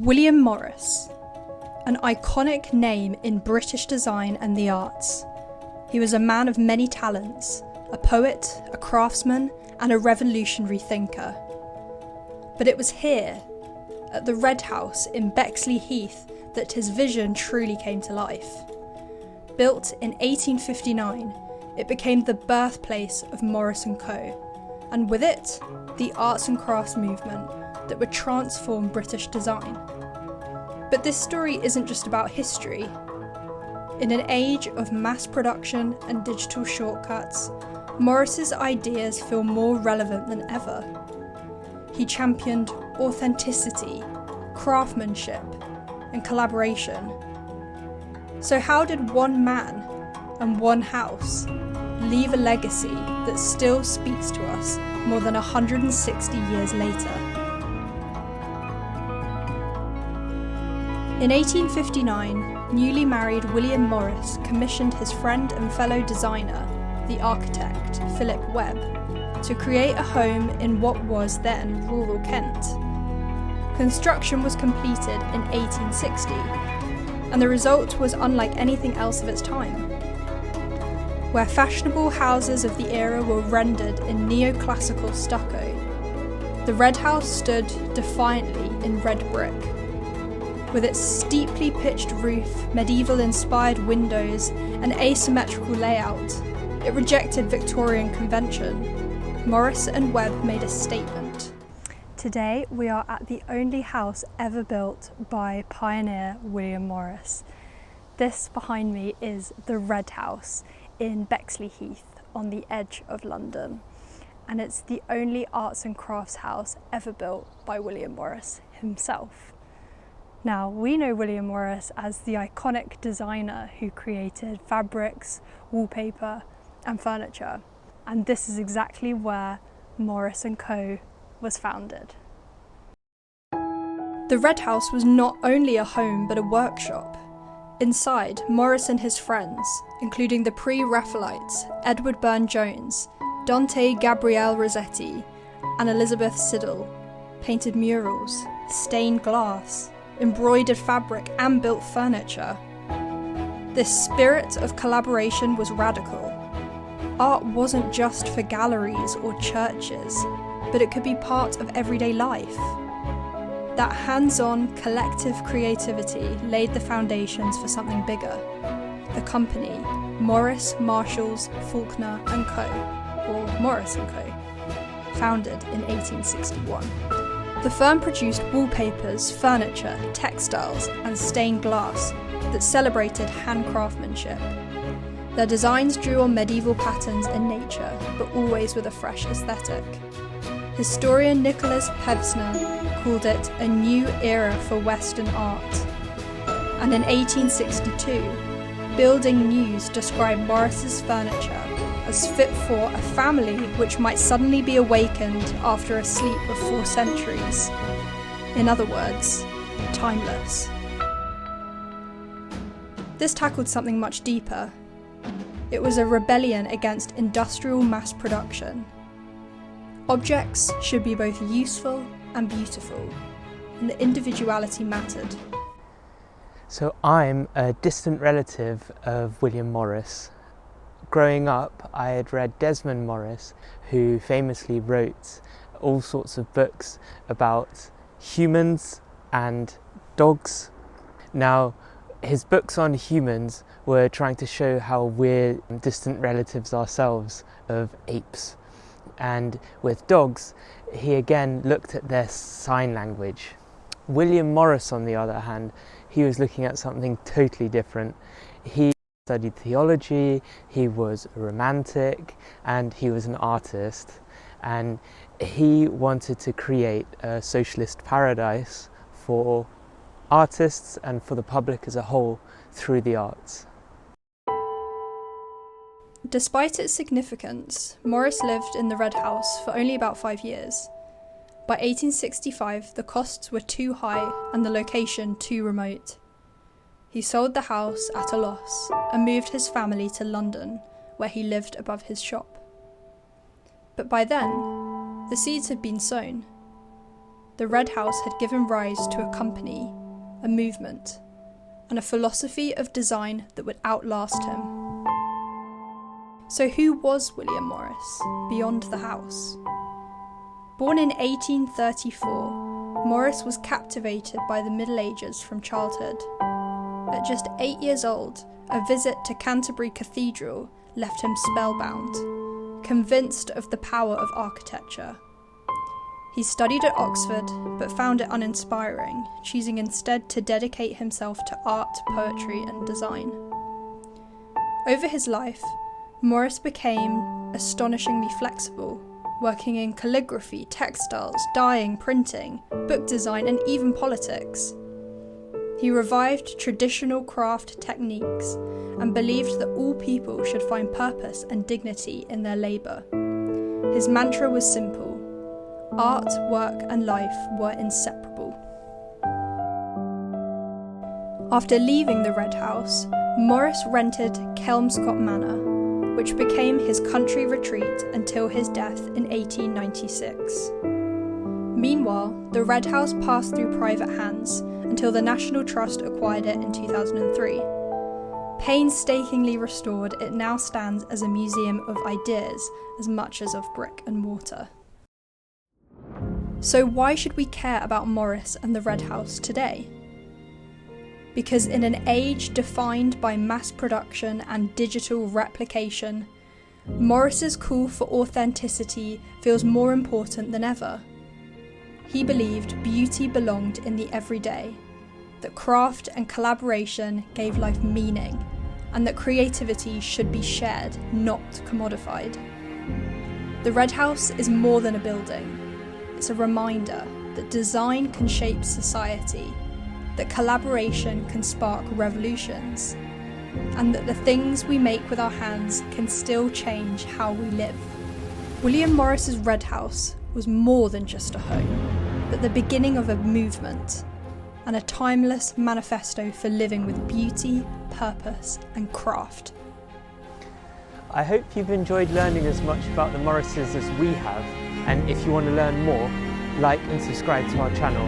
William Morris, an iconic name in British design and the arts. He was a man of many talents, a poet, a craftsman, and a revolutionary thinker. But it was here, at the Red House in Bexley Heath, that his vision truly came to life. Built in 1859, it became the birthplace of Morris & Co., and with it, the arts and crafts movement that would transform British design. But this story isn't just about history. In an age of mass production and digital shortcuts, Morris's ideas feel more relevant than ever. He championed authenticity, craftsmanship, and collaboration. So how did one man and one house leave a legacy that still speaks to us more than 160 years later? In 1859, newly married William Morris commissioned his friend and fellow designer, the architect Philip Webb, to create a home in what was then rural Kent. Construction was completed in 1860, and the result was unlike anything else of its time. Where fashionable houses of the era were rendered in neoclassical stucco, the Red House stood defiantly in red brick. With its steeply pitched roof, medieval-inspired windows, and asymmetrical layout, it rejected Victorian convention. Morris and Webb made a statement. Today we are at the only house ever built by pioneer William Morris. This behind me is the Red House in Bexley Heath on the edge of London, and it's the only arts and crafts house ever built by William Morris himself. Now, we know William Morris as the iconic designer who created fabrics, wallpaper, and furniture, and this is exactly where Morris & Co. was founded. The Red House was not only a home but a workshop. Inside, Morris and his friends, including the pre-Raphaelites Edward Burne-Jones, Dante Gabriele Rossetti, and Elizabeth Siddal, painted murals, stained glass, embroidered fabric, and built furniture. This spirit of collaboration was radical. Art wasn't just for galleries or churches, but it could be part of everyday life. That hands-on, collective creativity laid the foundations for something bigger. The company, Morris, Marshalls, Faulkner & Co., or Morris & Co., founded in 1861. The firm produced wallpapers, furniture, textiles, and stained glass that celebrated hand craftsmanship. Their designs drew on medieval patterns and nature, but always with a fresh aesthetic. Historian Nicholas Pevsner called it a new era for Western art. And in 1862, Building News described Morris's furniture as fit for a family which might suddenly be awakened after a sleep of 4 centuries. In other words, timeless. This tackled something much deeper. It was a rebellion against industrial mass production. Objects should be both useful and beautiful, and the individuality mattered. So I'm a distant relative of William Morris. Growing up, I had read Desmond Morris, who famously wrote all sorts of books about humans and dogs. Now, his books on humans were trying to show how we're distant relatives ourselves of apes. And with dogs, he again looked at their sign language. William Morris, on the other hand, he was looking at something totally different. He studied theology, he was a romantic, and he was an artist. And he wanted to create a socialist paradise for artists and for the public as a whole through the arts. Despite its significance, Morris lived in the Red House for only about 5 years. By 1865, the costs were too high and the location too remote. He sold the house at a loss and moved his family to London, where he lived above his shop. But by then, the seeds had been sown. the Red House had given rise to a company, a movement, and a philosophy of design that would outlast him. So who was William Morris, beyond the house? Born in 1834, Morris was captivated by the Middle Ages from childhood. At just 8 years old, a visit to Canterbury Cathedral left him spellbound, convinced of the power of architecture. He studied at Oxford, but found it uninspiring, choosing instead to dedicate himself to art, poetry, and design. Over his life, Morris became astonishingly flexible, working in calligraphy, textiles, dyeing, printing, book design, and even politics. He revived traditional craft techniques and believed that all people should find purpose and dignity in their labour. His mantra was simple: art, work, and life were inseparable. After leaving the Red House, Morris rented Kelmscott Manor, which became his country retreat until his death in 1896. Meanwhile, the Red House passed through private hands until the National Trust acquired it in 2003. Painstakingly restored, it now stands as a museum of ideas as much as of brick and mortar. So why should we care about Morris and the Red House today? Because in an age defined by mass production and digital replication, Morris's call for authenticity feels more important than ever. He believed beauty belonged in the everyday, that craft and collaboration gave life meaning, and that creativity should be shared, not commodified. The Red House is more than a building. It's a reminder that design can shape society, that collaboration can spark revolutions, and that the things we make with our hands can still change how we live. William Morris's Red House was more than just a home, but the beginning of a movement, and a timeless manifesto for living with beauty, purpose, and craft. I hope you've enjoyed learning as much about the Morrises as we have, and if you want to learn more, like and subscribe to our channel.